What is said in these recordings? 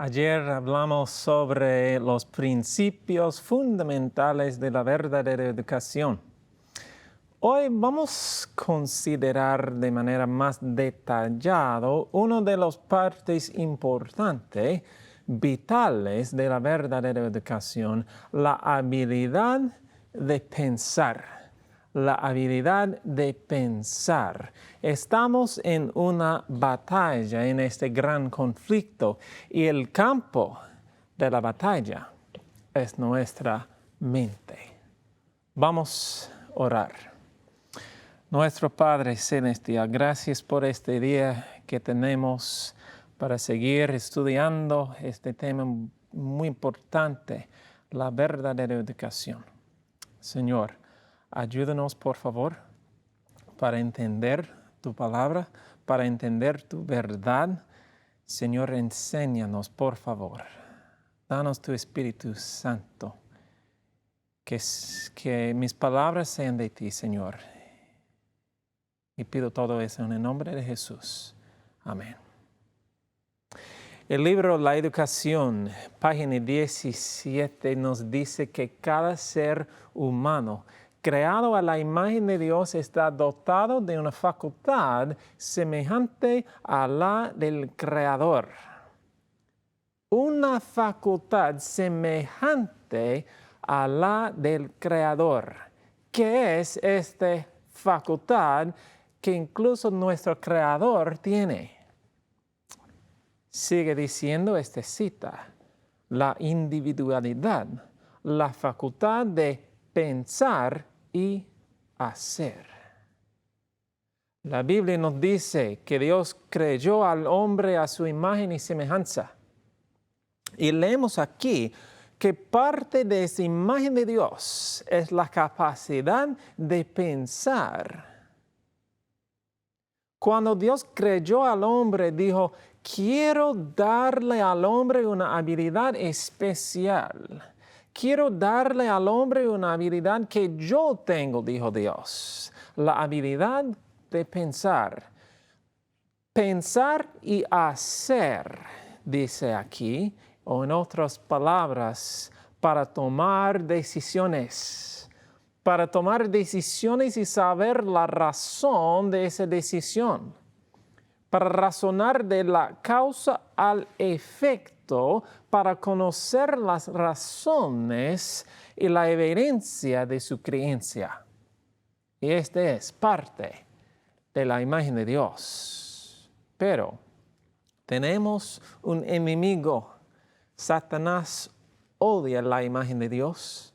Ayer hablamos sobre los principios fundamentales de la verdadera educación. Hoy vamos a considerar de manera más detallada una de las partes importantes, vitales de la verdadera educación, la habilidad de pensar. La habilidad de pensar. Estamos en una batalla, en este gran conflicto, y el campo de la batalla es nuestra mente. Vamos a orar. Nuestro Padre Celestial, gracias por este día que tenemos para seguir estudiando este tema muy importante, la verdadera educación. Señor, ayúdanos, por favor, para entender tu palabra, para entender tu verdad. Señor, enséñanos, por favor. Danos tu Espíritu Santo. Que mis palabras sean de ti, Señor. Y pido todo eso en el nombre de Jesús. Amén. El libro La Educación, página 17, nos dice que cada ser humano creado a la imagen de Dios está dotado de una facultad semejante a la del Creador. Una facultad semejante a la del Creador. ¿Qué es esta facultad que incluso nuestro Creador tiene? Sigue diciendo esta cita, la individualidad, la facultad de pensar y hacer. La Biblia nos dice que Dios creó al hombre a su imagen y semejanza. Y leemos aquí que parte de esa imagen de Dios es la capacidad de pensar. Cuando Dios creó al hombre, dijo, quiero darle al hombre una habilidad especial. Quiero darle al hombre una habilidad que yo tengo, dijo Dios. La habilidad de pensar. Pensar y hacer, dice aquí, o en otras palabras, para tomar decisiones. Para tomar decisiones y saber la razón de esa decisión. Para razonar de la causa al efecto, para conocer las razones y la evidencia de su creencia. Y esta es parte de la imagen de Dios. Pero tenemos un enemigo. Satanás odia la imagen de Dios.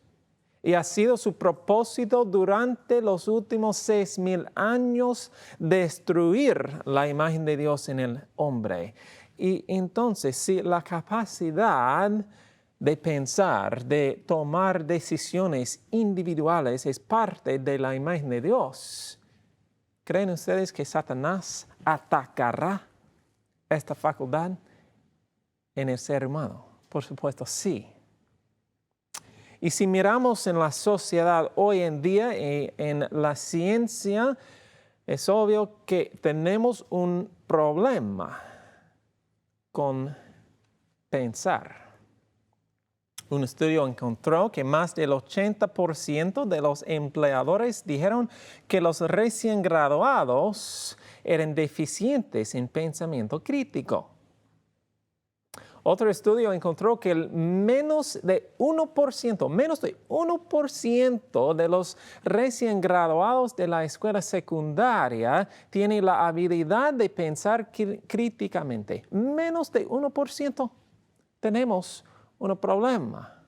Y ha sido su propósito durante los últimos 6,000 años destruir la imagen de Dios en el hombre. Y entonces, si la capacidad de pensar, de tomar decisiones individuales es parte de la imagen de Dios, ¿creen ustedes que Satanás atacará esta facultad en el ser humano? Por supuesto, sí. Y si miramos en la sociedad hoy en día y en la ciencia, es obvio que tenemos un problema con pensar. Un estudio encontró que más del 80% de los empleadores dijeron que los recién graduados eran deficientes en pensamiento crítico. Otro estudio encontró que menos de 1% de los recién graduados de la escuela secundaria tienen la habilidad de pensar críticamente. Menos de 1% tenemos un problema.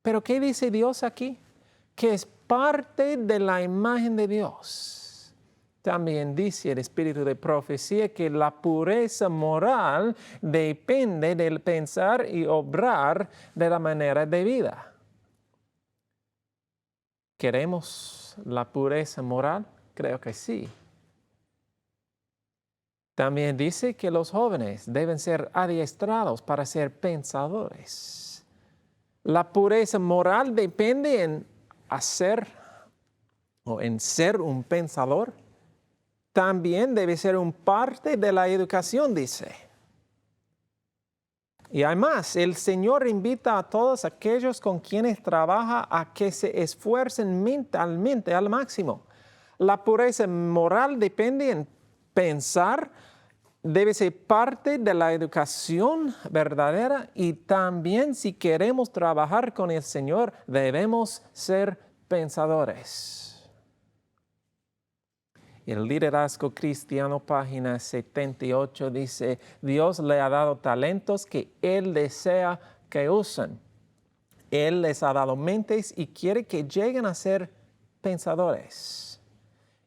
Pero ¿qué dice Dios aquí? Que es parte de la imagen de Dios. También dice el espíritu de profecía que la pureza moral depende del pensar y obrar de la manera de vida. ¿Queremos la pureza moral? Creo que sí. También dice que los jóvenes deben ser adiestrados para ser pensadores. La pureza moral depende en hacer o en ser un pensador. También debe ser un parte de la educación, dice. Y además, el Señor invita a todos aquellos con quienes trabaja a que se esfuercen mentalmente al máximo. La pureza moral depende en pensar, debe ser parte de la educación verdadera y también si queremos trabajar con el Señor debemos ser pensadores. El liderazgo cristiano, página 78, dice, Dios le ha dado talentos que Él desea que usen. Él les ha dado mentes y quiere que lleguen a ser pensadores.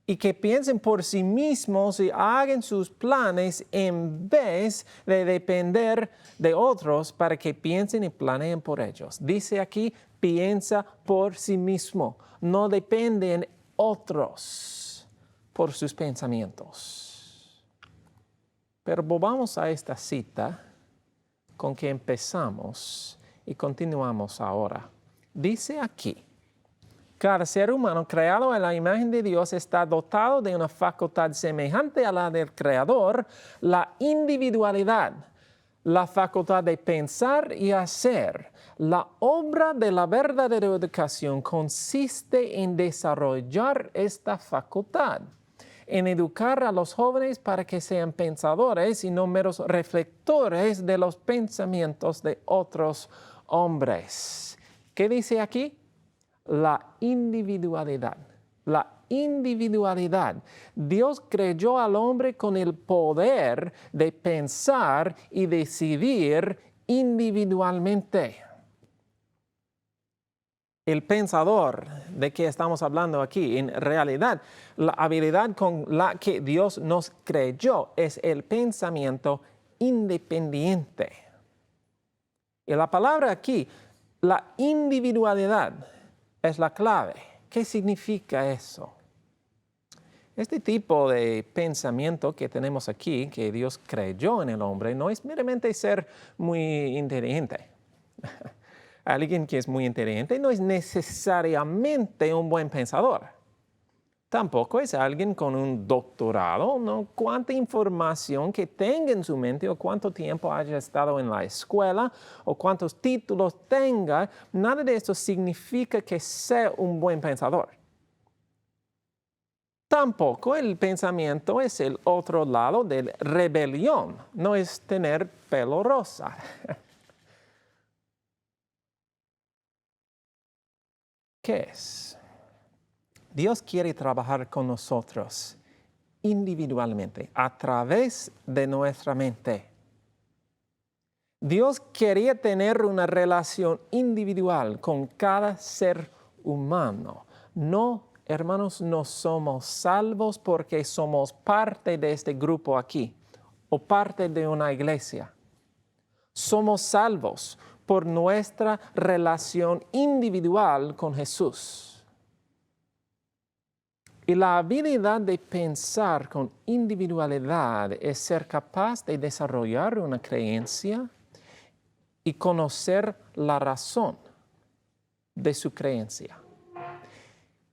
Y que piensen por sí mismos y hagan sus planes en vez de depender de otros para que piensen y planeen por ellos. Dice aquí, piensa por sí mismo. No dependen otros por sus pensamientos. Pero volvamos a esta cita con que empezamos y continuamos ahora. Dice aquí, cada ser humano creado a la imagen de Dios está dotado de una facultad semejante a la del Creador, la individualidad, la facultad de pensar y hacer. La obra de la verdadera educación consiste en desarrollar esta facultad, en educar a los jóvenes para que sean pensadores y no meros reflectores de los pensamientos de otros hombres. ¿Qué dice aquí? La individualidad. La individualidad. Dios creó al hombre con el poder de pensar y decidir individualmente. El pensador de que estamos hablando aquí, en realidad, la habilidad con la que Dios nos creó es el pensamiento independiente. Y la palabra aquí, la individualidad, es la clave. ¿Qué significa eso? Este tipo de pensamiento que tenemos aquí, que Dios creó en el hombre, no es meramente ser muy inteligente. Alguien que es muy inteligente no es necesariamente un buen pensador. Tampoco es alguien con un doctorado, no cuánta información que tenga en su mente o cuánto tiempo haya estado en la escuela o cuántos títulos tenga. Nada de esto significa que sea un buen pensador. Tampoco el pensamiento es el otro lado de la rebelión, no es tener pelo rosa. ¿Qué es? Dios quiere trabajar con nosotros individualmente, a través de nuestra mente. Dios quería tener una relación individual con cada ser humano. No, hermanos, no somos salvos porque somos parte de este grupo aquí o parte de una iglesia. Somos salvos por nuestra relación individual con Jesús. Y la habilidad de pensar con individualidad es ser capaz de desarrollar una creencia y conocer la razón de su creencia.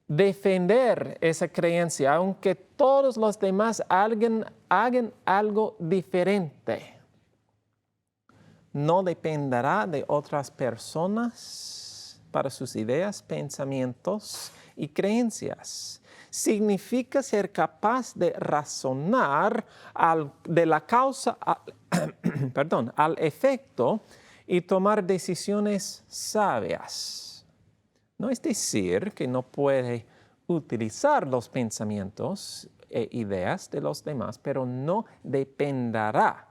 Defender esa creencia, aunque todos los demás hagan algo diferente. No dependerá de otras personas para sus ideas, pensamientos y creencias. Significa ser capaz de razonar de la causa al efecto y tomar decisiones sabias. No es decir que no puede utilizar los pensamientos e ideas de los demás, pero no dependerá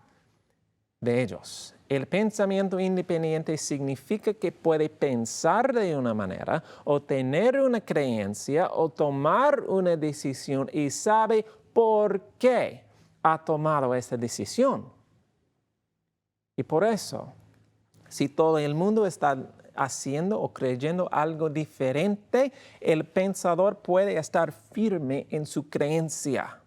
de ellos. El pensamiento independiente significa que puede pensar de una manera o tener una creencia o tomar una decisión y sabe por qué ha tomado esa decisión. Y por eso, si todo el mundo está haciendo o creyendo algo diferente, el pensador puede estar firme en su creencia,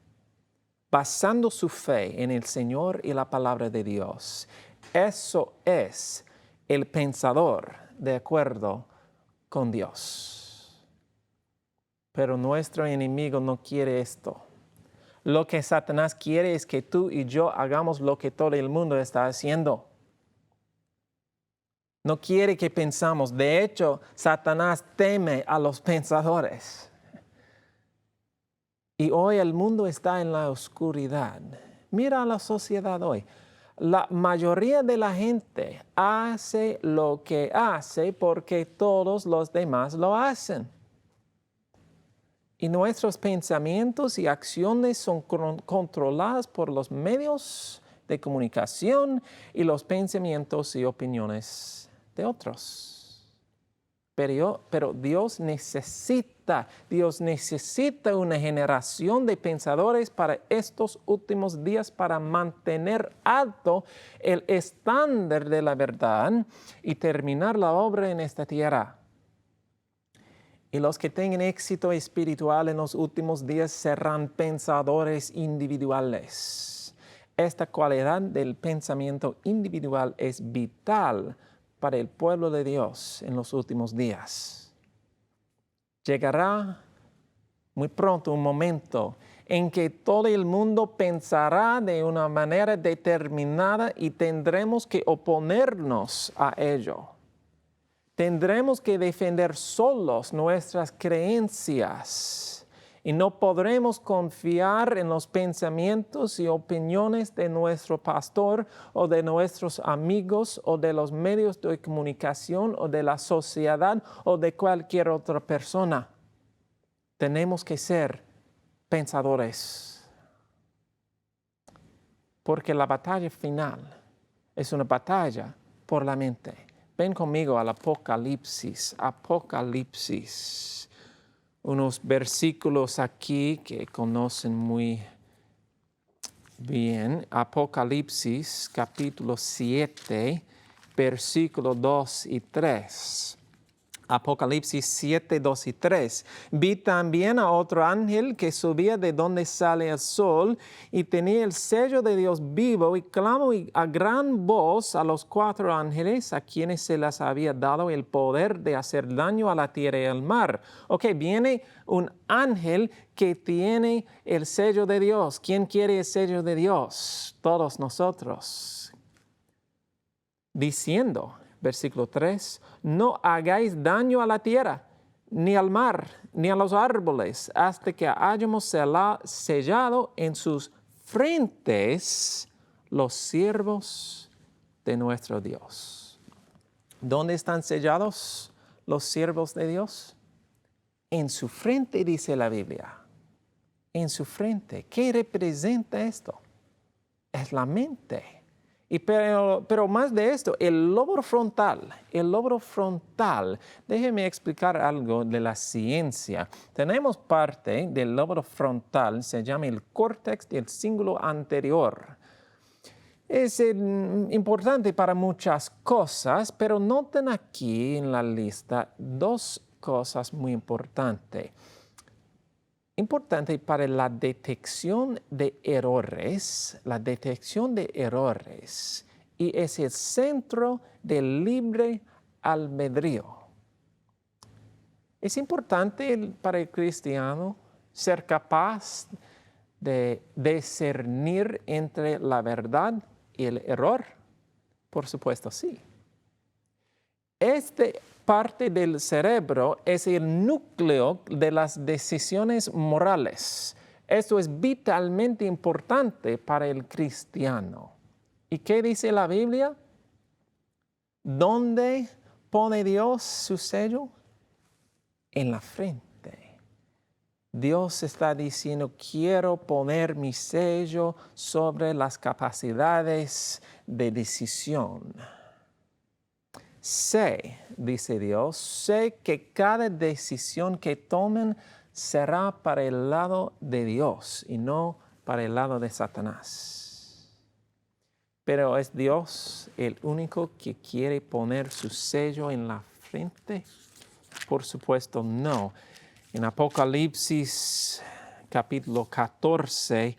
basando su fe en el Señor y la palabra de Dios. Eso es el pensador de acuerdo con Dios. Pero nuestro enemigo no quiere esto. Lo que Satanás quiere es que tú y yo hagamos lo que todo el mundo está haciendo. No quiere que pensamos. De hecho, Satanás teme a los pensadores. Y hoy el mundo está en la oscuridad. Mira a la sociedad hoy. La mayoría de la gente hace lo que hace porque todos los demás lo hacen. Y nuestros pensamientos y acciones son controladas por los medios de comunicación y los pensamientos y opiniones de otros. Pero Dios necesita una generación de pensadores para estos últimos días para mantener alto el estándar de la verdad y terminar la obra en esta tierra. Y los que tengan éxito espiritual en los últimos días serán pensadores individuales. Esta cualidad del pensamiento individual es vital para el pueblo de Dios en los últimos días. Llegará muy pronto un momento en que todo el mundo pensará de una manera determinada y tendremos que oponernos a ello. Tendremos que defender solos nuestras creencias y no podremos confiar en los pensamientos y opiniones de nuestro pastor o de nuestros amigos o de los medios de comunicación o de la sociedad o de cualquier otra persona. Tenemos que ser pensadores, porque la batalla final es una batalla por la mente. Ven conmigo al Apocalipsis. Unos versículos aquí que conocen muy bien. Apocalipsis capítulo 7, versículos 2 y 3. Apocalipsis 7, 2 y 3. Vi también a otro ángel que subía de donde sale el sol y tenía el sello de Dios vivo y clamó a gran voz a los 4 ángeles a quienes se les había dado el poder de hacer daño a la tierra y al mar. Ok, viene un ángel que tiene el sello de Dios. ¿Quién quiere el sello de Dios? Todos nosotros. Diciendo, versículo 3, no hagáis daño a la tierra, ni al mar, ni a los árboles, hasta que hayamos sellado en sus frentes los siervos de nuestro Dios. ¿Dónde están sellados los siervos de Dios? En su frente, dice la Biblia. En su frente. ¿Qué representa esto? Es la mente. Pero más de esto, el lóbulo frontal, déjeme explicar algo de la ciencia. Tenemos parte del lóbulo frontal, se llama el córtex del cíngulo anterior. Es importante para muchas cosas, pero noten aquí en la lista 2 cosas muy importantes. Importante para la detección de errores, y es el centro del libre albedrío. Es importante para el cristiano ser capaz de discernir entre la verdad y el error. Por supuesto, sí. Esta parte del cerebro es el núcleo de las decisiones morales. Esto es vitalmente importante para el cristiano. ¿Y qué dice la Biblia? ¿Dónde pone Dios su sello? En la frente. Dios está diciendo, quiero poner mi sello sobre las capacidades de decisión. Sé, dice Dios, sé que cada decisión que tomen será para el lado de Dios y no para el lado de Satanás. Pero ¿es Dios el único que quiere poner su sello en la frente? Por supuesto, no. En Apocalipsis capítulo 14,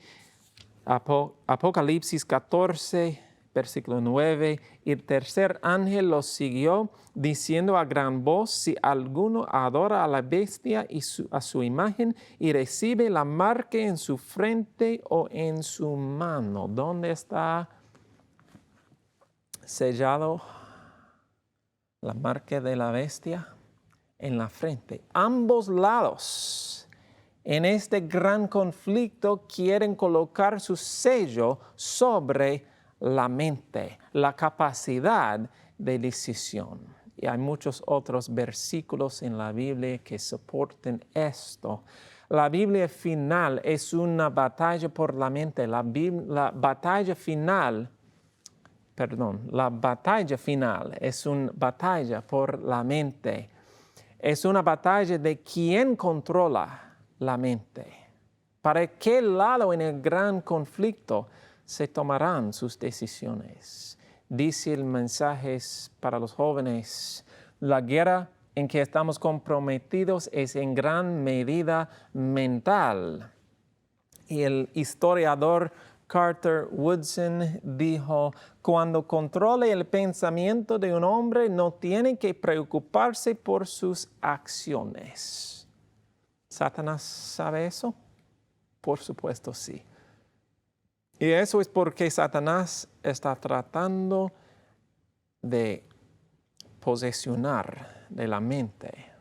Apocalipsis 14, versículo 9, y el tercer ángel los siguió, diciendo a gran voz, si alguno adora a la bestia y a su imagen y recibe la marca en su frente o en su mano. ¿Dónde está sellado la marca de la bestia en la frente. Ambos lados en este gran conflicto quieren colocar su sello sobre la mente, la capacidad de decisión. Y hay muchos otros versículos en la Biblia que soportan esto. La Biblia final es una batalla por la mente. La batalla final es una batalla por la mente. Es una batalla de quién controla la mente. ¿Para qué lado en el gran conflicto se tomarán sus decisiones? Dice el mensaje para los jóvenes, la guerra en que estamos comprometidos es en gran medida mental. Y el historiador Carter Woodson dijo, cuando controle el pensamiento de un hombre, no tiene que preocuparse por sus acciones. ¿Satanás sabe eso? Por supuesto, sí. Y eso es porque Satanás está tratando de posesionar de la mente.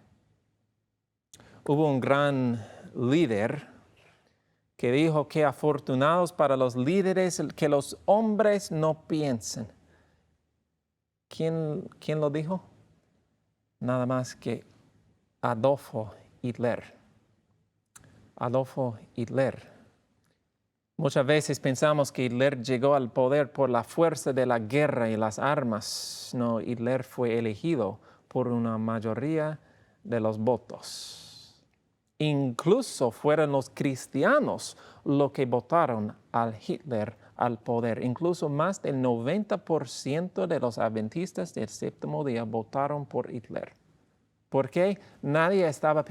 Hubo un gran líder que dijo que afortunados para los líderes que los hombres no piensen. ¿Quién lo dijo? Nada más que Adolfo Hitler. Adolfo Hitler. Muchas veces pensamos que Hitler llegó al poder por la fuerza de la guerra y las armas. No, Hitler fue elegido por una mayoría de los votos. Incluso fueron los cristianos los que votaron al Hitler al poder. Incluso más del 90% de los adventistas del séptimo día votaron por Hitler. ¿Por qué? Nadie estaba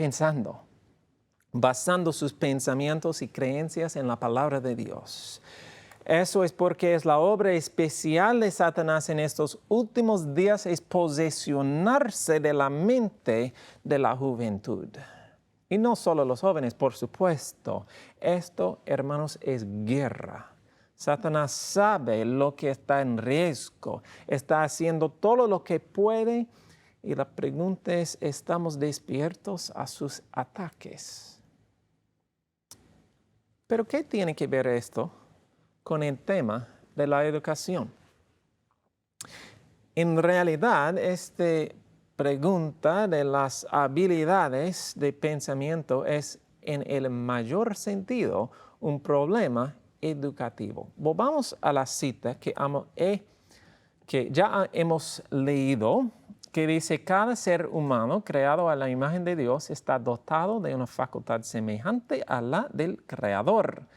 basando sus pensamientos y creencias en la palabra de Dios. Eso es porque es la obra especial de Satanás en estos últimos días, es posesionarse de la mente de la juventud. Y no solo los jóvenes, por supuesto. Esto, hermanos, es guerra. Satanás sabe lo que está en riesgo, está haciendo todo lo que puede y la pregunta es, ¿estamos despiertos a sus ataques? Pero ¿qué tiene que ver esto con el tema de la educación? En realidad, esta pregunta de las habilidades de pensamiento es en el mayor sentido un problema educativo. Volvamos a la cita que ya hemos leído, que dice, cada ser humano creado a la imagen de Dios está dotado de una facultad semejante a la del Creador.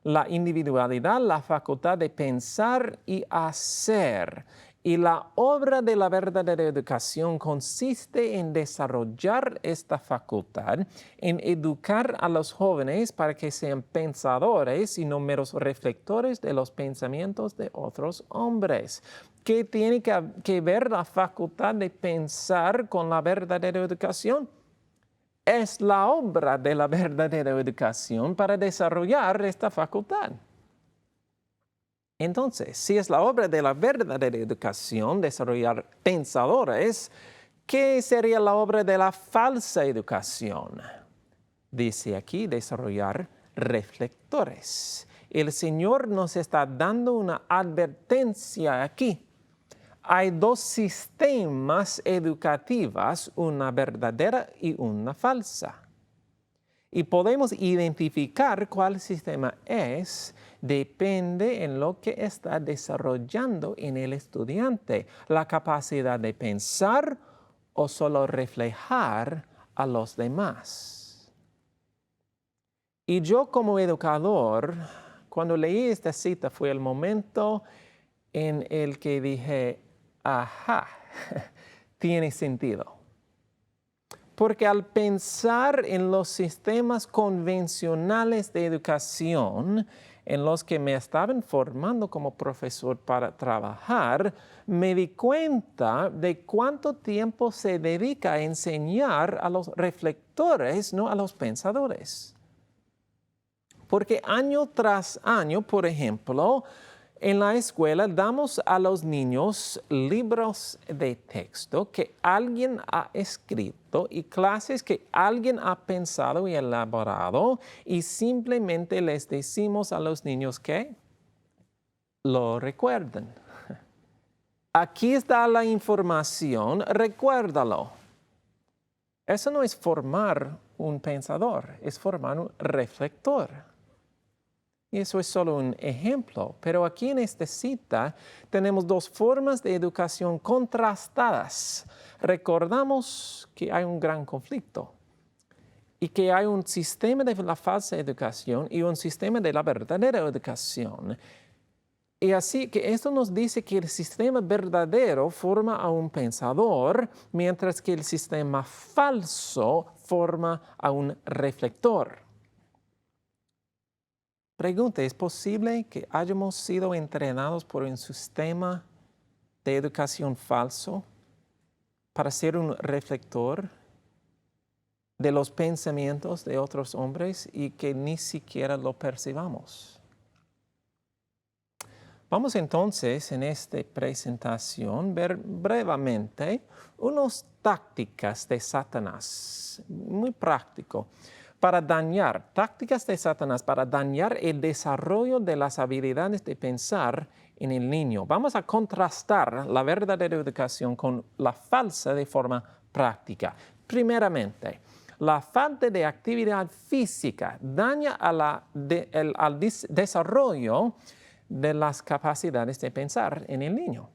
La individualidad, la facultad de pensar y hacer. Y la obra de la verdadera educación consiste en desarrollar esta facultad, en educar a los jóvenes para que sean pensadores y no meros reflectores de los pensamientos de otros hombres. ¿Qué tiene que ver la facultad de pensar con la verdadera educación? Es la obra de la verdadera educación para desarrollar esta facultad. Entonces, si es la obra de la verdadera educación desarrollar pensadores, ¿qué sería la obra de la falsa educación? Dice aquí desarrollar reflectores. El Señor nos está dando una advertencia aquí. Hay dos sistemas educativos, una verdadera y una falsa. Y podemos identificar cuál sistema es, depende en lo que está desarrollando en el estudiante, la capacidad de pensar o solo reflejar a los demás. Y yo como educador, cuando leí esta cita fue el momento en el que dije, ajá, tiene sentido. Porque al pensar en los sistemas convencionales de educación en los que me estaban formando como profesor para trabajar, me di cuenta de cuánto tiempo se dedica a enseñar a los reflectores, no a los pensadores. Porque año tras año, por ejemplo, En la escuela damos a los niños libros de texto que alguien ha escrito y clases que alguien ha pensado y elaborado y simplemente les decimos a los niños que lo recuerden. Aquí está la información, recuérdalo. Eso no es formar un pensador, es formar un reflector. Y eso es solo un ejemplo, pero aquí en esta cita tenemos dos formas de educación contrastadas. Recordamos que hay un gran conflicto y que hay un sistema de la falsa educación y un sistema de la verdadera educación. Y así que esto nos dice que el sistema verdadero forma a un pensador, mientras que el sistema falso forma a un reflector. Pregunta, ¿es posible que hayamos sido entrenados por un sistema de educación falso para ser un reflector de los pensamientos de otros hombres y que ni siquiera lo percibamos? Vamos entonces en esta presentación ver brevemente unas tácticas de Satanás, muy práctico, tácticas de Satanás para dañar el desarrollo de las habilidades de pensar en el niño. Vamos a contrastar la verdadera educación con la falsa de forma práctica. Primeramente, la falta de actividad física daña al desarrollo de las capacidades de pensar en el niño.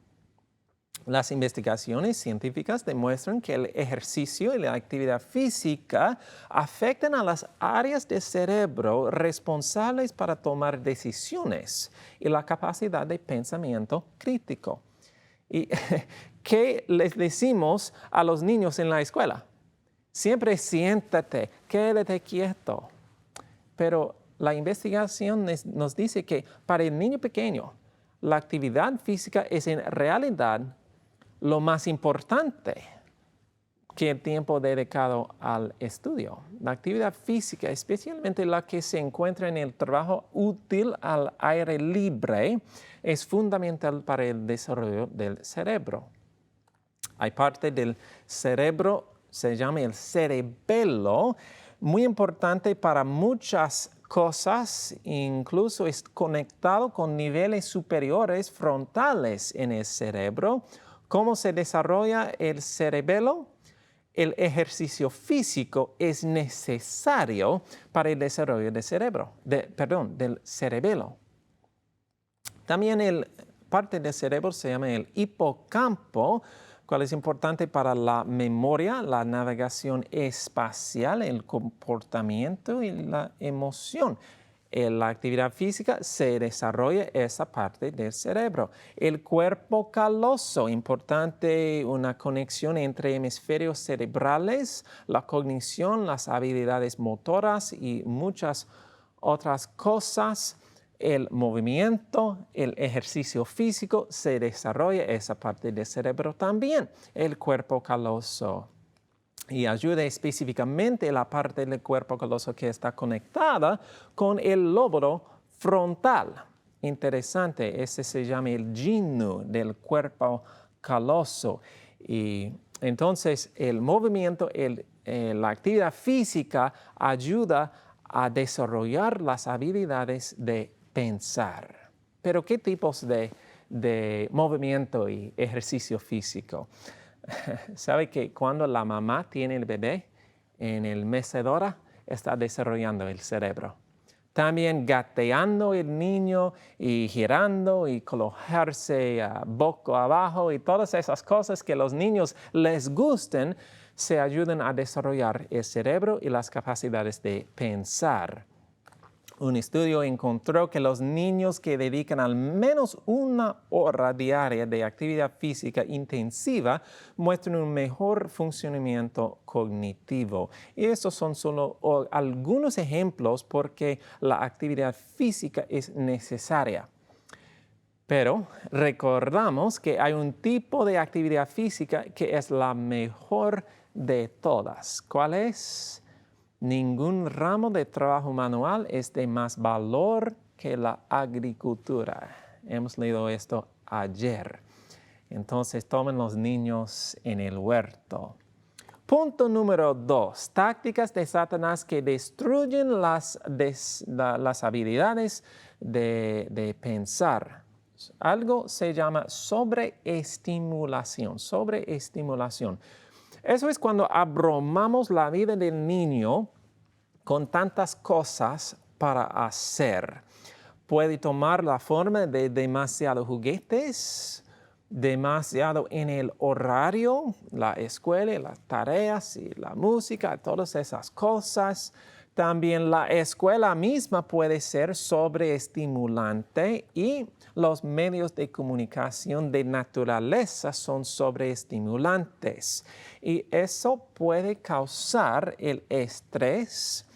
Las investigaciones científicas demuestran que el ejercicio y la actividad física afectan a las áreas del cerebro responsables para tomar decisiones y la capacidad de pensamiento crítico. ¿Y qué les decimos a los niños en la escuela? Siempre siéntate, quédate quieto. Pero la investigación nos dice que para el niño pequeño, la actividad física es en realidad lo más importante que el tiempo dedicado al estudio. La actividad física, especialmente la que se encuentra en el trabajo útil al aire libre, es fundamental para el desarrollo del cerebro. Hay parte del cerebro, se llama el cerebelo, muy importante para muchas cosas, incluso es conectado con niveles superiores frontales en el cerebro. ¿Cómo se desarrolla el cerebelo? El ejercicio físico es necesario para el desarrollo del del cerebelo. También parte del cerebro se llama el hipocampo, cual es importante para la memoria, la navegación espacial, el comportamiento y la emoción. En la actividad física se desarrolla esa parte del cerebro. El cuerpo caloso, importante una conexión entre hemisferios cerebrales, la cognición, las habilidades motoras y muchas otras cosas. El movimiento, el ejercicio físico, se desarrolla esa parte del cerebro también, el cuerpo caloso. Y ayuda específicamente la parte del cuerpo caloso que está conectada con el lóbulo frontal. Interesante, ese se llama el ginu del cuerpo caloso. Y entonces el movimiento, la actividad física ayuda a desarrollar las habilidades de pensar. Pero ¿qué tipos de movimiento y ejercicio físico? ¿Sabe que cuando la mamá tiene el bebé en el mecedora está desarrollando el cerebro? También gateando el niño y girando y colocarse boca abajo y todas esas cosas que a los niños les gusten se ayudan a desarrollar el cerebro y las capacidades de pensar. Un estudio encontró que los niños que dedican al menos 1 hora diaria de actividad física intensiva muestran un mejor funcionamiento cognitivo. Y estos son solo algunos ejemplos porque la actividad física es necesaria. Pero recordamos que hay un tipo de actividad física que es la mejor de todas. ¿Cuál es? Ningún ramo de trabajo manual es de más valor que la agricultura. Hemos leído esto ayer. Entonces tomen los niños en el huerto. Punto número 2. Tácticas de Satanás que destruyen las habilidades de pensar. Algo se llama sobreestimulación. Sobreestimulación. Eso es cuando abrumamos la vida del niño con tantas cosas para hacer. Puede tomar la forma de demasiados juguetes, demasiado en el horario, la escuela, las tareas y la música, todas esas cosas. También la escuela misma puede ser sobreestimulante y los medios de comunicación de naturaleza son sobreestimulantes. Y eso puede causar el estrés,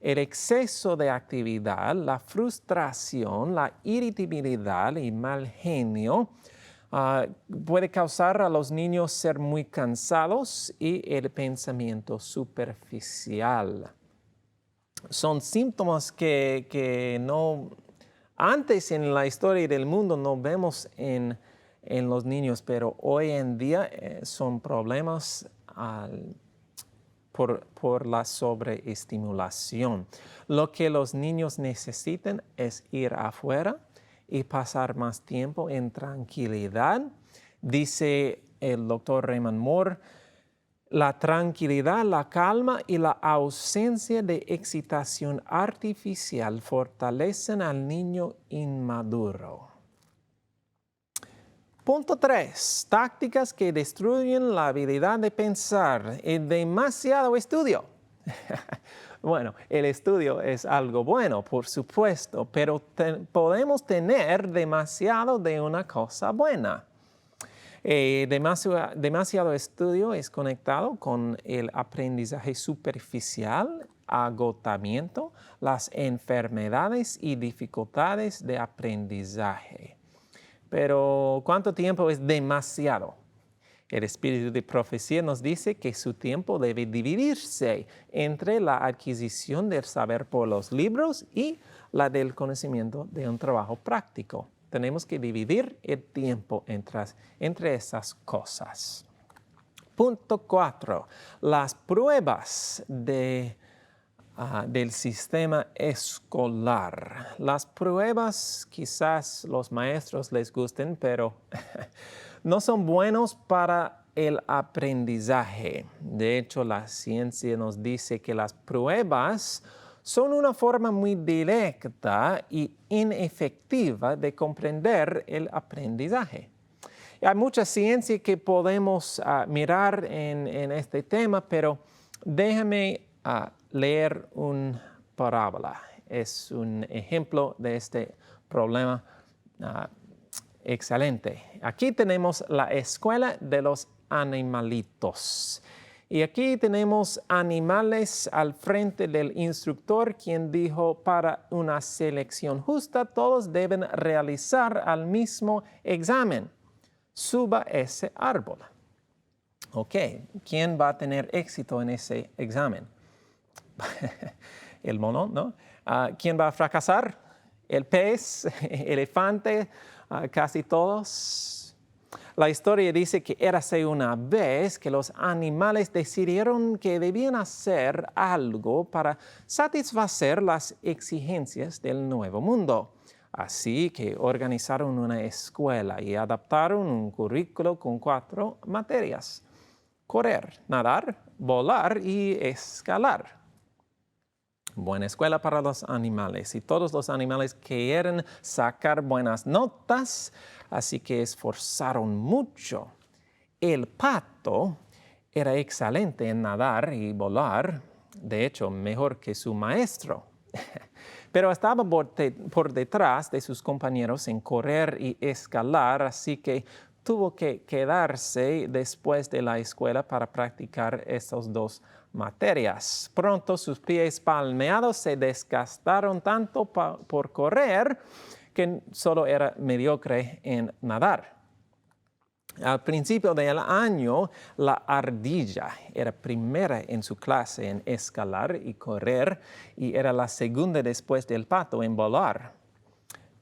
el exceso de actividad, la frustración, la irritabilidad y mal genio. Puede causar a los niños ser muy cansados y el pensamiento superficial. Son síntomas que no, antes en la historia del mundo no vemos en los niños, pero hoy en día son problemas por la sobreestimulación. Lo que los niños necesitan es ir afuera y pasar más tiempo en tranquilidad. Dice el doctor Raymond Moore, la tranquilidad, la calma y la ausencia de excitación artificial fortalecen al niño inmaduro. Punto 3. Tácticas que destruyen la habilidad de pensar. Demasiado estudio. Bueno, el estudio es algo bueno, por supuesto, pero podemos tener demasiado de una cosa buena. Demasiado estudio es conectado con el aprendizaje superficial, agotamiento, las enfermedades y dificultades de aprendizaje. Pero, ¿cuánto tiempo es demasiado? El espíritu de profecía nos dice que su tiempo debe dividirse entre la adquisición del saber por los libros y la del conocimiento de un trabajo práctico. Tenemos que dividir el tiempo entre esas cosas. Punto 4. Las pruebas del sistema escolar. Las pruebas quizás los maestros les gusten, pero no son buenos para el aprendizaje. De hecho, la ciencia nos dice que las pruebas son una forma muy directa y inefectiva de comprender el aprendizaje. Hay mucha ciencia que podemos mirar en este tema, pero déjame leer una parábola. Es un ejemplo de este problema excelente. Aquí tenemos la escuela de los animalitos. Y aquí tenemos animales al frente del instructor, quien dijo, para una selección justa, todos deben realizar al mismo examen. Suba ese árbol. Ok, ¿quién va a tener éxito en ese examen? El mono, ¿no? ¿Quién va a fracasar? El pez, el elefante, casi todos. La historia dice que érase una vez que los animales decidieron que debían hacer algo para satisfacer las exigencias del nuevo mundo. Así que organizaron una escuela y adaptaron un currículo con 4 materias: correr, nadar, volar y escalar. Buena escuela para los animales, y todos los animales quieren sacar buenas notas, así que esforzaron mucho. El pato era excelente en nadar y volar, de hecho, mejor que su maestro. Pero estaba por detrás de sus compañeros en correr y escalar, así que tuvo que quedarse después de la escuela para practicar estas 2 materias. Pronto sus pies palmeados se desgastaron tanto por correr que solo era mediocre en nadar. Al principio del año, la ardilla era primera en su clase en escalar y correr, y era la segunda después del pato en volar.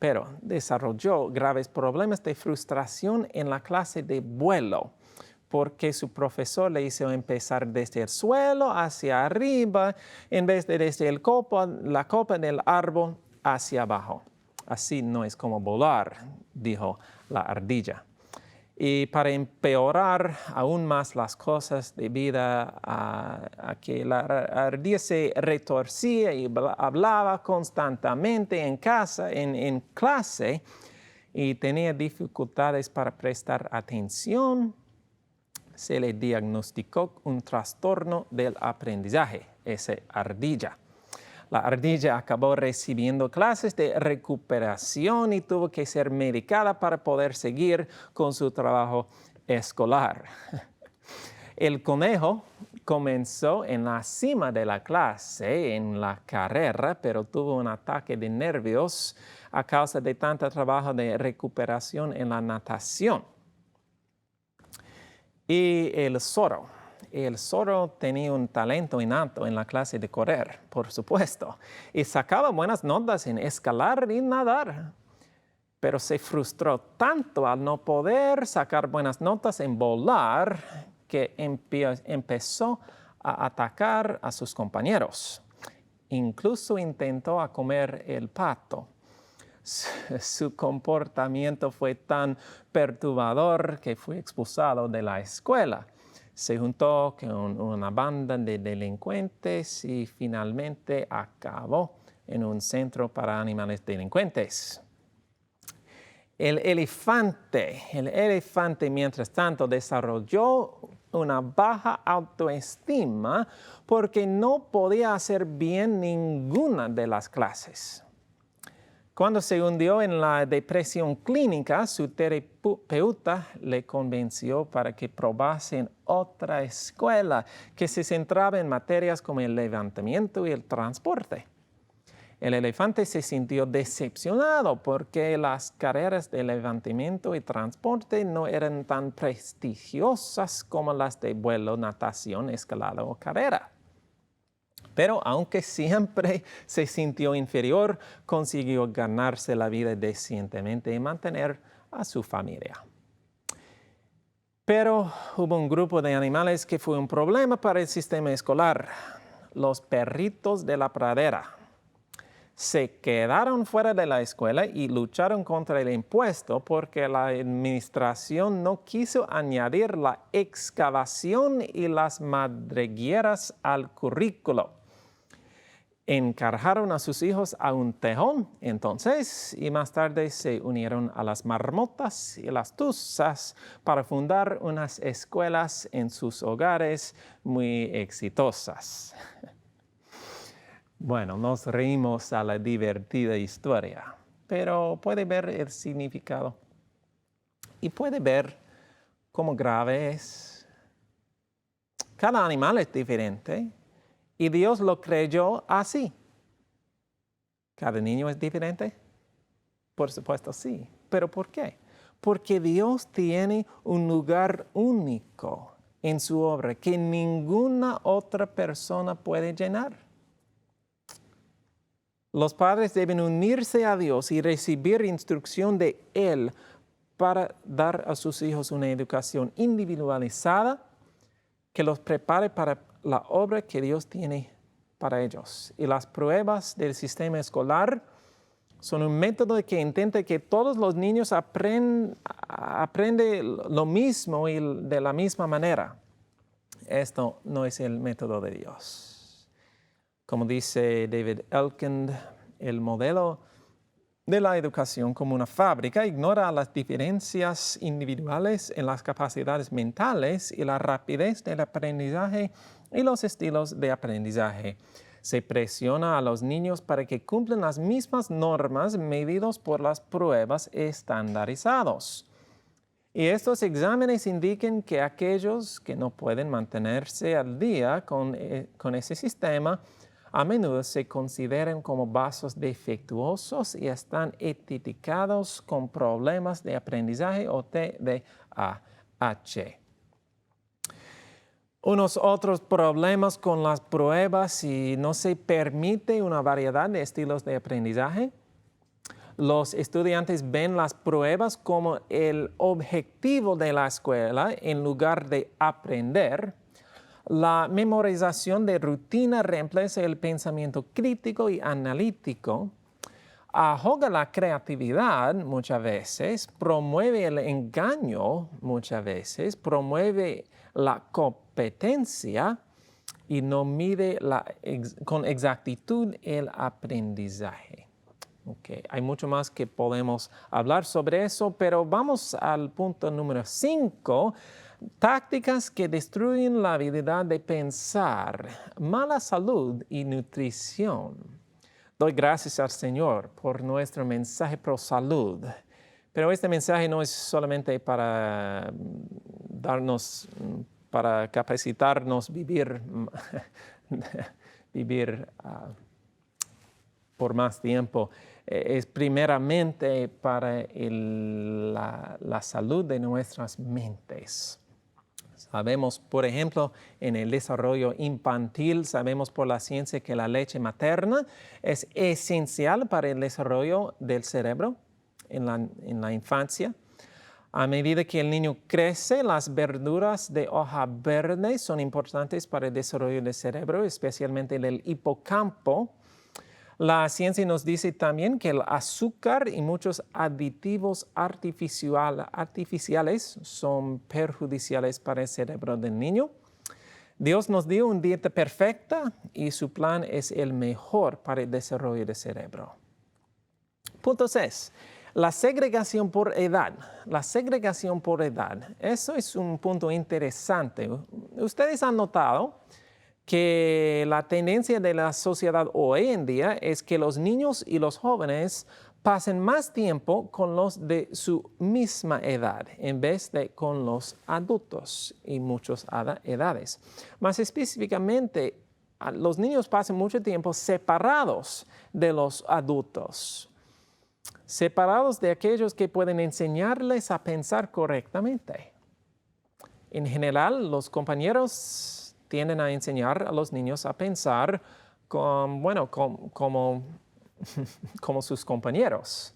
pero desarrolló graves problemas de frustración en la clase de vuelo, porque su profesor le hizo empezar desde el suelo hacia arriba, en vez de desde la copa del árbol hacia abajo. Así no es como volar, dijo la ardilla. Y para empeorar aún más las cosas debido a que la ardilla se retorcía y hablaba constantemente en clase, y tenía dificultades para prestar atención, se le diagnosticó un trastorno del aprendizaje, esa ardilla. La ardilla acabó recibiendo clases de recuperación y tuvo que ser medicada para poder seguir con su trabajo escolar. El conejo comenzó en la cima de la clase, en la carrera, pero tuvo un ataque de nervios a causa de tanto trabajo de recuperación en la natación. Y el zorro. El zorro tenía un talento innato en la clase de correr, por supuesto, y sacaba buenas notas en escalar y nadar. Pero se frustró tanto al no poder sacar buenas notas en volar que empezó a atacar a sus compañeros. Incluso intentó comer el pato. Su comportamiento fue tan perturbador que fue expulsado de la escuela. Se juntó con una banda de delincuentes y finalmente acabó en un centro para animales delincuentes. El elefante, mientras tanto, desarrolló una baja autoestima porque no podía hacer bien ninguna de las clases. Cuando se hundió en la depresión clínica, su terapeuta le convenció para que probase en otra escuela que se centraba en materias como el levantamiento y el transporte. El elefante se sintió decepcionado porque las carreras de levantamiento y transporte no eran tan prestigiosas como las de vuelo, natación, escalada o carrera. Pero aunque siempre se sintió inferior, consiguió ganarse la vida decentemente y mantener a su familia. Pero hubo un grupo de animales que fue un problema para el sistema escolar: los perritos de la pradera. Se quedaron fuera de la escuela y lucharon contra el impuesto porque la administración no quiso añadir la excavación y las madrigueras al currículo. Encargaron a sus hijos a un tejón entonces y más tarde se unieron a las marmotas y las tuzas para fundar unas escuelas en sus hogares muy exitosas. Bueno, nos reímos a la divertida historia, pero puede ver el significado y puede ver cómo grave es. Cada animal es diferente. Y Dios lo creyó así. ¿Cada niño es diferente? Por supuesto, sí. ¿Pero por qué? Porque Dios tiene un lugar único en su obra que ninguna otra persona puede llenar. Los padres deben unirse a Dios y recibir instrucción de Él para dar a sus hijos una educación individualizada que los prepare para la obra que Dios tiene para ellos. Y las pruebas del sistema escolar son un método que intenta que todos los niños aprendan lo mismo y de la misma manera. Esto no es el método de Dios. Como dice David Elkind, el modelo de la educación como una fábrica ignora las diferencias individuales en las capacidades mentales y la rapidez del aprendizaje y los estilos de aprendizaje. Se presiona a los niños para que cumplan las mismas normas medidos por las pruebas estandarizados. Y estos exámenes indican que aquellos que no pueden mantenerse al día con ese sistema a menudo se consideran como vasos defectuosos y están etiquetados con problemas de aprendizaje o TDAH. Unos otros problemas con las pruebas y no se permite una variedad de estilos de aprendizaje. Los estudiantes ven las pruebas como el objetivo de la escuela en lugar de aprender. La memorización de rutina reemplaza el pensamiento crítico y analítico. Ahoga la creatividad muchas veces, promueve el engaño muchas veces, promueve la competencia y no mide con exactitud el aprendizaje. Okay. Hay mucho más que podemos hablar sobre eso, pero vamos al punto número 5. Tácticas que destruyen la habilidad de pensar, mala salud y nutrición. Doy gracias al Señor por nuestro mensaje pro salud, pero este mensaje no es solamente para para capacitarnos vivir por más tiempo. Es primeramente para la salud de nuestras mentes. Sabemos, por ejemplo, en el desarrollo infantil, sabemos por la ciencia que la leche materna es esencial para el desarrollo del cerebro en la infancia. A medida que el niño crece, las verduras de hoja verde son importantes para el desarrollo del cerebro, especialmente del hipocampo. La ciencia nos dice también que el azúcar y muchos aditivos artificiales son perjudiciales para el cerebro del niño. Dios nos dio una dieta perfecta y su plan es el mejor para el desarrollo del cerebro. Punto 6. La segregación por edad. La segregación por edad. Eso es un punto interesante. Ustedes han notado que la tendencia de la sociedad hoy en día es que los niños y los jóvenes pasen más tiempo con los de su misma edad en vez de con los adultos y muchas edades. Más específicamente, los niños pasan mucho tiempo separados de los adultos, separados de aquellos que pueden enseñarles a pensar correctamente. En general, los compañeros tienden a enseñar a los niños a pensar como sus compañeros.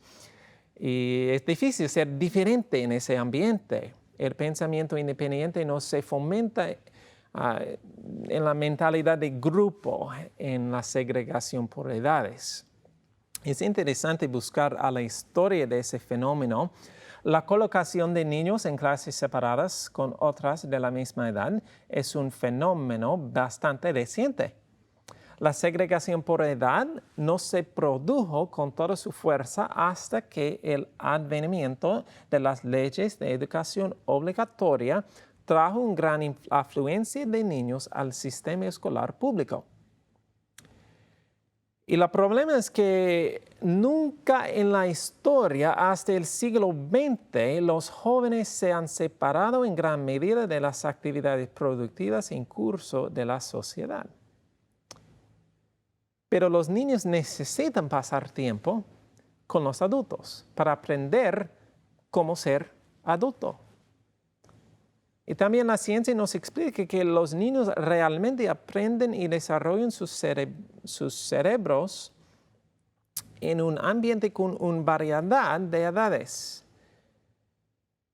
Y es difícil ser diferente en ese ambiente. El pensamiento independiente no se fomenta en la mentalidad de grupo, en la segregación por edades. Es interesante buscar a la historia de ese fenómeno. La colocación de niños en clases separadas con otras de la misma edad es un fenómeno bastante reciente. La segregación por edad no se produjo con toda su fuerza hasta que el advenimiento de las leyes de educación obligatoria trajo una gran afluencia de niños al sistema escolar público. Y el problema es que nunca en la historia, hasta el siglo XX, los jóvenes se han separado en gran medida de las actividades productivas en curso de la sociedad. Pero los niños necesitan pasar tiempo con los adultos para aprender cómo ser adulto. Y también la ciencia nos explica que los niños realmente aprenden y desarrollan sus cerebros en un ambiente con una variedad de edades.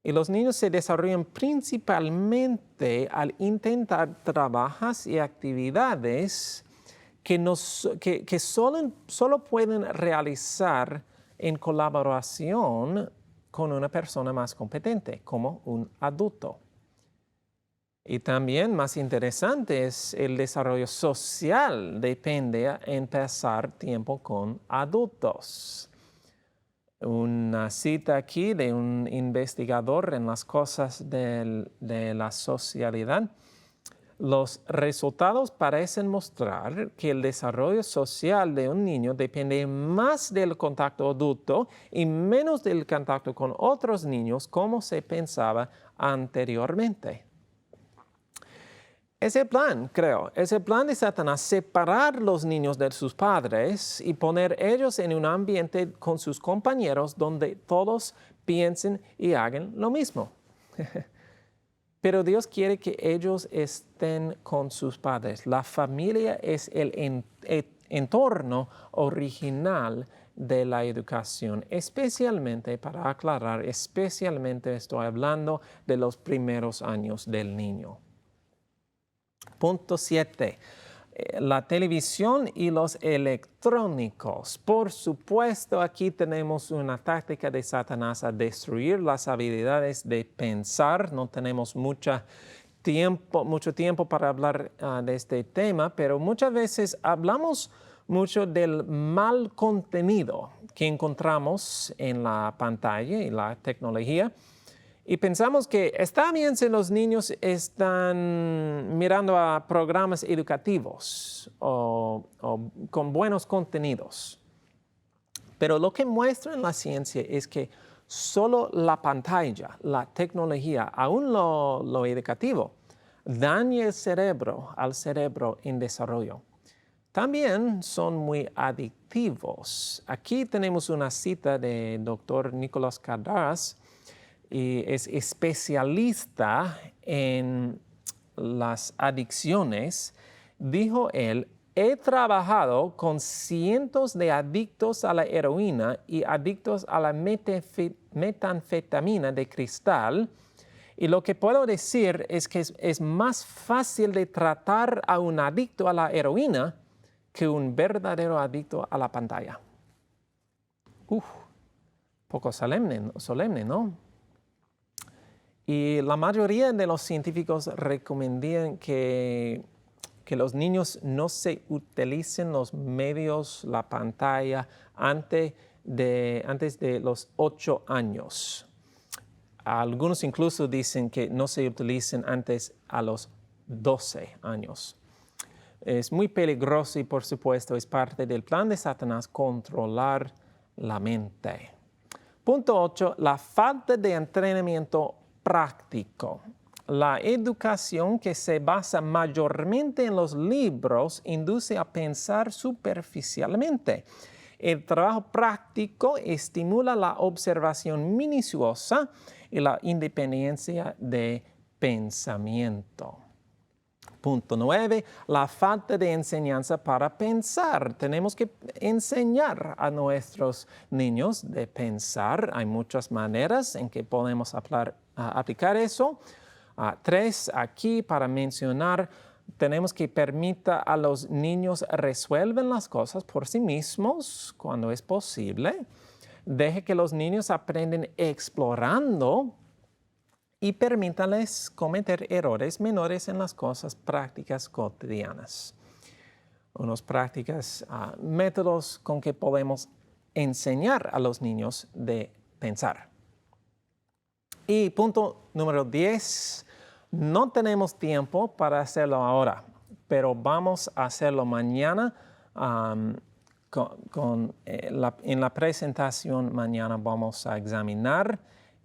Y los niños se desarrollan principalmente al intentar trabajos y actividades que solo pueden realizar en colaboración con una persona más competente, como un adulto. Y también más interesante es el desarrollo social depende en pasar tiempo con adultos. Una cita aquí de un investigador en las cosas de la socialidad. Los resultados parecen mostrar que el desarrollo social de un niño depende más del contacto adulto y menos del contacto con otros niños como se pensaba anteriormente. Es el plan, creo, es el plan de Satanás separar los niños de sus padres y poner ellos en un ambiente con sus compañeros donde todos piensen y hagan lo mismo. Pero Dios quiere que ellos estén con sus padres. La familia es el entorno original de la educación, especialmente, para aclarar, especialmente estoy hablando de los primeros años del niño. Punto 7. La televisión y los electrónicos. Por supuesto, aquí tenemos una táctica de Satanás a destruir las habilidades de pensar. No tenemos mucho tiempo para hablar de este tema, pero muchas veces hablamos mucho del mal contenido que encontramos en la pantalla y la tecnología. Y pensamos que está bien si los niños están mirando a programas educativos o con buenos contenidos. Pero lo que muestra en la ciencia es que solo la pantalla, la tecnología, aún lo educativo, daña el cerebro al cerebro en desarrollo. También son muy adictivos. Aquí tenemos una cita de Dr. Nicolás Cardass, y es especialista en las adicciones. Dijo él: he trabajado con cientos de adictos a la heroína y adictos a la metanfetamina de cristal, y lo que puedo decir es que es más fácil de tratar a un adicto a la heroína que un verdadero adicto a la pantalla. Poco solemne, ¿no? Y la mayoría de los científicos recomiendan que los niños no se utilicen los medios, la pantalla, antes de los 8 años. Algunos incluso dicen que no se utilicen antes a los 12 años. Es muy peligroso y, por supuesto, es parte del plan de Satanás controlar la mente. Punto 8. La falta de entrenamiento práctico. La educación que se basa mayormente en los libros induce a pensar superficialmente. El trabajo práctico estimula la observación minuciosa y la independencia de pensamiento. Punto 9. La falta de enseñanza para pensar. Tenemos que enseñar a nuestros niños de pensar. Hay muchas maneras en que podemos aplicar eso. 3. Aquí para mencionar, tenemos que permitir a los niños resuelven las cosas por sí mismos cuando es posible. Deje que los niños aprenden explorando y permítanles cometer errores menores en las cosas prácticas cotidianas. Unos prácticas, métodos con que podemos enseñar a los niños de pensar. Y punto número 10, no tenemos tiempo para hacerlo ahora, pero vamos a hacerlo mañana. En la presentación mañana vamos a examinar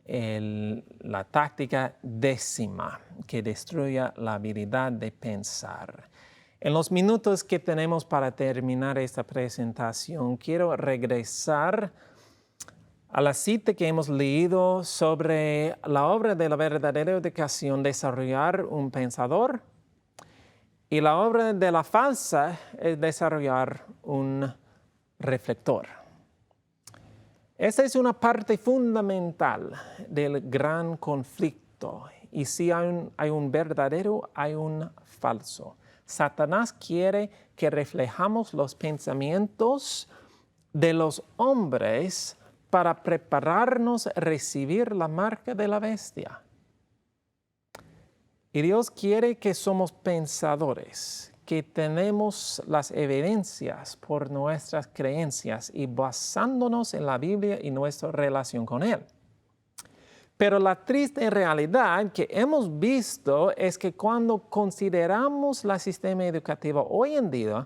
la táctica 10ª que destruye la habilidad de pensar. En los minutos que tenemos para terminar esta presentación, quiero regresar a la cita que hemos leído sobre la obra de la verdadera educación, desarrollar un pensador, y la obra de la falsa es desarrollar un reflector. Esta es una parte fundamental del gran conflicto. Y si hay un verdadero, hay un falso. Satanás quiere que reflejamos los pensamientos de los hombres para prepararnos a recibir la marca de la bestia. Y Dios quiere que somos pensadores, que tenemos las evidencias por nuestras creencias y basándonos en la Biblia y nuestra relación con Él. Pero la triste realidad que hemos visto es que cuando consideramos el sistema educativo hoy en día,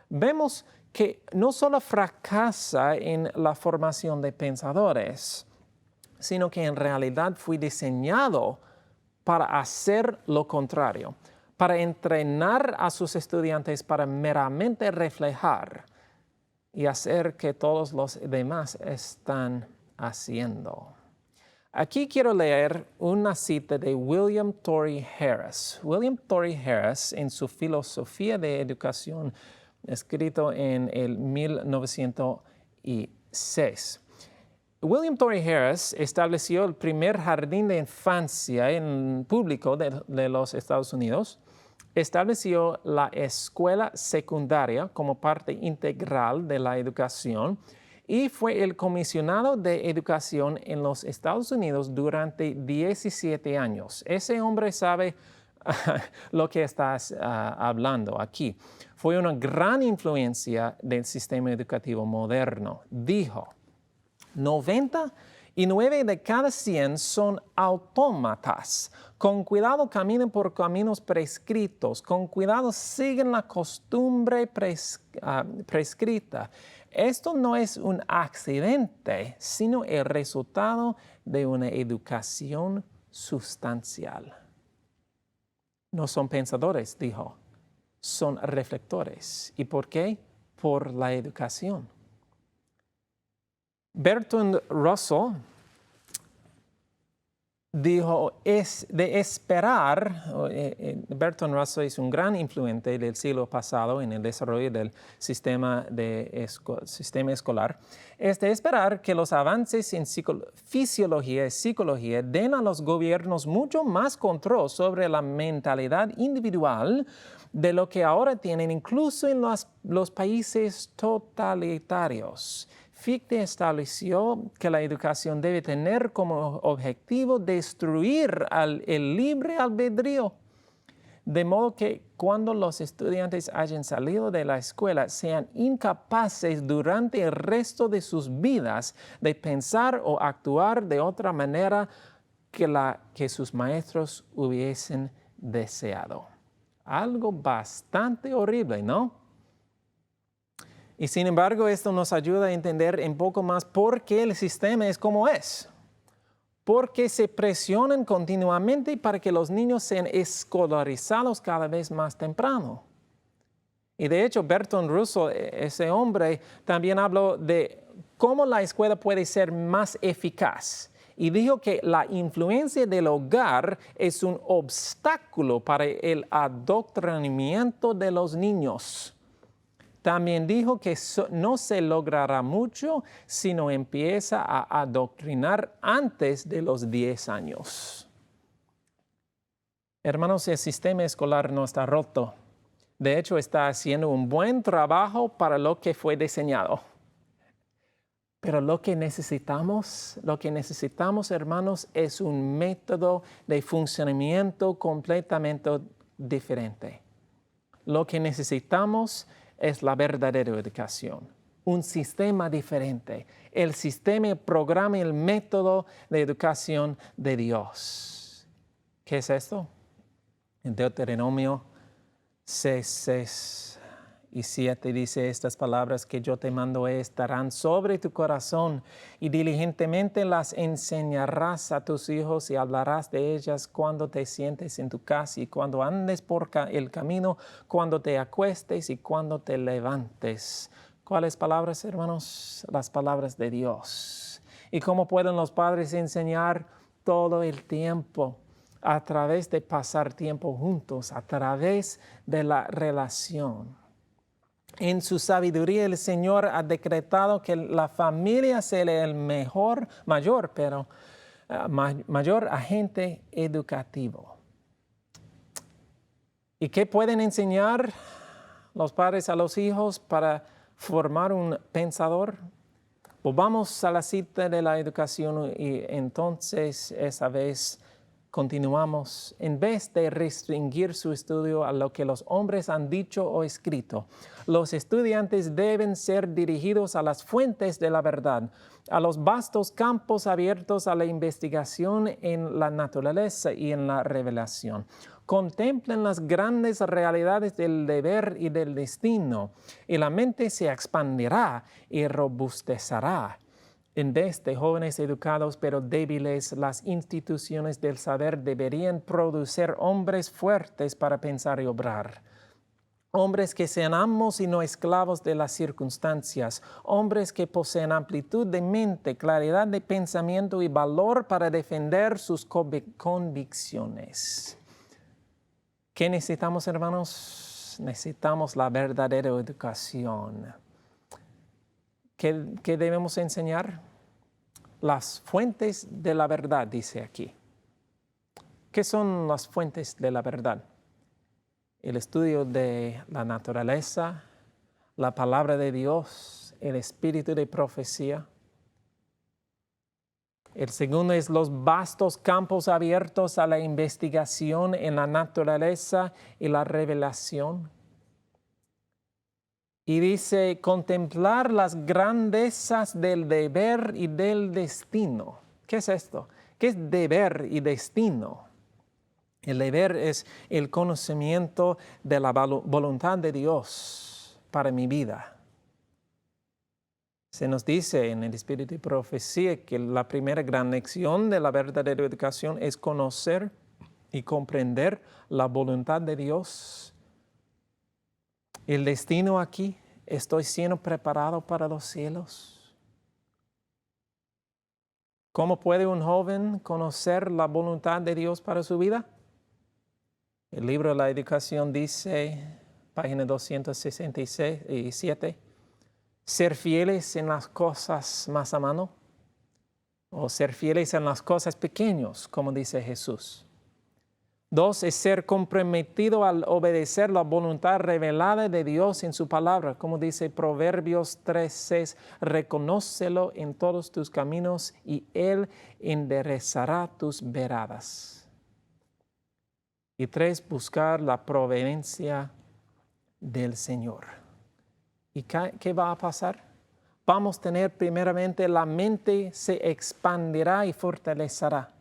vemos que no solo fracasa en la formación de pensadores, sino que en realidad fue diseñado para hacer lo contrario, para entrenar a sus estudiantes para meramente reflejar y hacer que todos los demás están haciendo. Aquí quiero leer una cita de William Torrey Harris. William Torrey Harris, en su filosofía de educación, escrito en el 1906. William Torrey Harris estableció el primer jardín de infancia en público de los Estados Unidos. Estableció la escuela secundaria como parte integral de la educación y fue el comisionado de educación en los Estados Unidos durante 17 años. Ese hombre sabe lo que estás hablando aquí. Fue una gran influencia del sistema educativo moderno. Dijo, 99 de cada 100 son autómatas. Con cuidado caminen por caminos prescritos. Con cuidado siguen la costumbre prescrita. Esto no es un accidente, sino el resultado de una educación sustancial. No son pensadores, dijo, son reflectores. ¿Y por qué? Por la educación. Bertrand Russell dijo, es de esperar, Bertrand Russell es un gran influente del siglo pasado en el desarrollo del sistema escolar, es de esperar que los avances en fisiología y psicología den a los gobiernos mucho más control sobre la mentalidad individual de lo que ahora tienen incluso en los países totalitarios. Fichte estableció que la educación debe tener como objetivo destruir el libre albedrío, de modo que cuando los estudiantes hayan salido de la escuela sean incapaces durante el resto de sus vidas de pensar o actuar de otra manera que sus maestros hubiesen deseado. Algo bastante horrible, ¿no? Y sin embargo, esto nos ayuda a entender un poco más por qué el sistema es como es. Porque se presionan continuamente para que los niños sean escolarizados cada vez más temprano. Y de hecho, Bertrand Russell, ese hombre, también habló de cómo la escuela puede ser más eficaz. Y dijo que la influencia del hogar es un obstáculo para el adoctrinamiento de los niños. También dijo que no se logrará mucho si no empieza a adoctrinar antes de los 10 años. Hermanos, el sistema escolar no está roto. De hecho, está haciendo un buen trabajo para lo que fue diseñado. Pero lo que necesitamos, hermanos, es un método de funcionamiento completamente diferente. Lo que necesitamos es la verdadera educación, un sistema diferente, el sistema, el programa, el método de educación de Dios. ¿Qué es esto? En Deuteronomio 6 y 7 dice estas palabras que yo te mando estarán sobre tu corazón y diligentemente las enseñarás a tus hijos y hablarás de ellas cuando te sientes en tu casa y cuando andes por el camino, cuando te acuestes y cuando te levantes. ¿Cuáles palabras, hermanos? Las palabras de Dios. ¿Y cómo pueden los padres enseñar? Todo el tiempo, a través de pasar tiempo juntos, a través de la relación. En su sabiduría el Señor ha decretado que la familia sea el mayor agente educativo. ¿Y qué pueden enseñar los padres a los hijos para formar un pensador? Volvamos a la cita de la educación y entonces esa vez continuamos. En vez de restringir su estudio a lo que los hombres han dicho o escrito, los estudiantes deben ser dirigidos a las fuentes de la verdad, a los vastos campos abiertos a la investigación en la naturaleza y en la revelación. Contemplen las grandes realidades del deber y del destino, y la mente se expandirá y robustecerá. En vez de jóvenes educados pero débiles, las instituciones del saber deberían producir hombres fuertes para pensar y obrar. Hombres que sean amos y no esclavos de las circunstancias. Hombres que poseen amplitud de mente, claridad de pensamiento y valor para defender sus convicciones. ¿Qué necesitamos, hermanos? necesitamos la verdadera educación. ¿Qué debemos enseñar? Las fuentes de la verdad, dice aquí. ¿Qué son las fuentes de la verdad? El estudio de la naturaleza, la palabra de Dios, el espíritu de profecía. El segundo es los vastos campos abiertos a la investigación en la naturaleza y la revelación. Y dice, contemplar las grandezas del deber y del destino. ¿Qué es esto? ¿Qué es deber y destino? El deber es el conocimiento de la voluntad de Dios para mi vida. Se nos dice en el Espíritu de Profecía que la primera gran lección de la verdadera educación es conocer y comprender la voluntad de Dios. El destino aquí, estoy siendo preparado para los cielos. ¿Cómo puede un joven conocer la voluntad de Dios para su vida? El libro de la educación dice, página 267, ser fieles en las cosas más a mano o ser fieles en las cosas pequeñas, como dice Jesús. 2 es ser comprometido al obedecer la voluntad revelada de Dios en su palabra, como dice Proverbios 3:6, reconócelo en todos tus caminos y Él enderezará tus veradas. Y 3, buscar la providencia del Señor. ¿Y qué va a pasar? Vamos a tener primeramente la mente se expandirá y fortalecerá.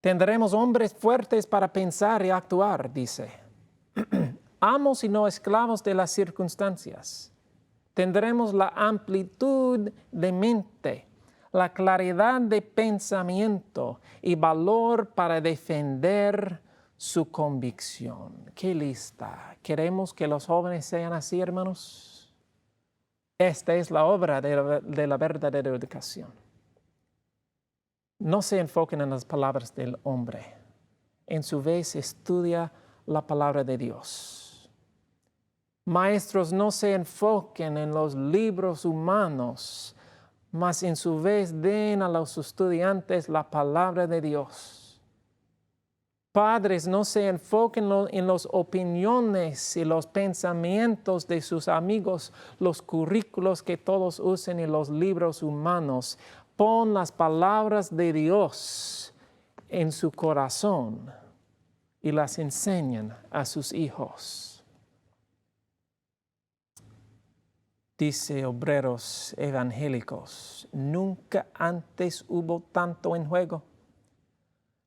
Tendremos hombres fuertes para pensar y actuar, dice. Amos y no esclavos de las circunstancias. Tendremos la amplitud de mente, la claridad de pensamiento y valor para defender su convicción. ¡Qué lista! ¿Queremos que los jóvenes sean así, hermanos? Esta es la obra de la verdadera educación. No se enfoquen en las palabras del hombre. En su vez, estudia la palabra de Dios. Maestros, no se enfoquen en los libros humanos, mas en su vez den a los estudiantes la palabra de Dios. Padres, no se enfoquen en las opiniones y los pensamientos de sus amigos, los currículos que todos usen y los libros humanos. Pon las palabras de Dios en su corazón y las enseñan a sus hijos. Dice Obreros Evangélicos, nunca antes hubo tanto en juego.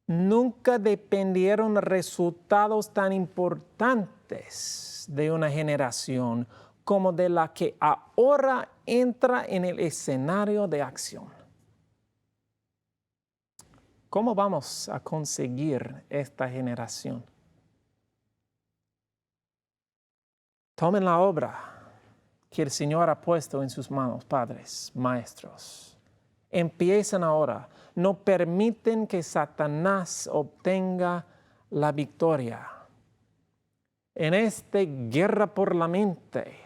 Nunca dependieron resultados tan importantes de una generación como de la que ahora entra en el escenario de acción. ¿Cómo vamos a conseguir esta generación? Tomen la obra que el Señor ha puesto en sus manos, padres, maestros. Empiecen ahora. No permiten que Satanás obtenga la victoria. En esta guerra por la mente,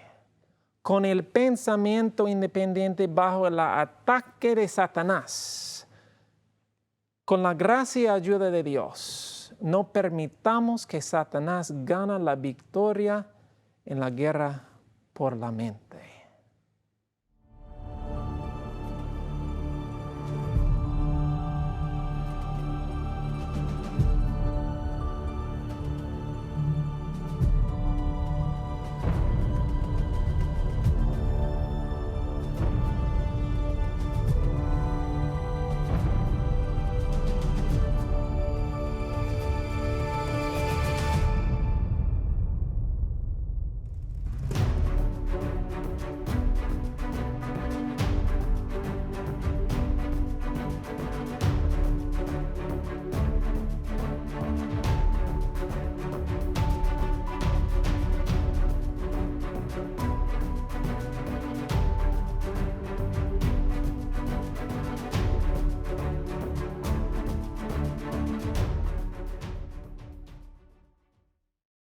con el pensamiento independiente bajo el ataque de Satanás, con la gracia y ayuda de Dios, no permitamos que Satanás gane la victoria en la guerra por la mente.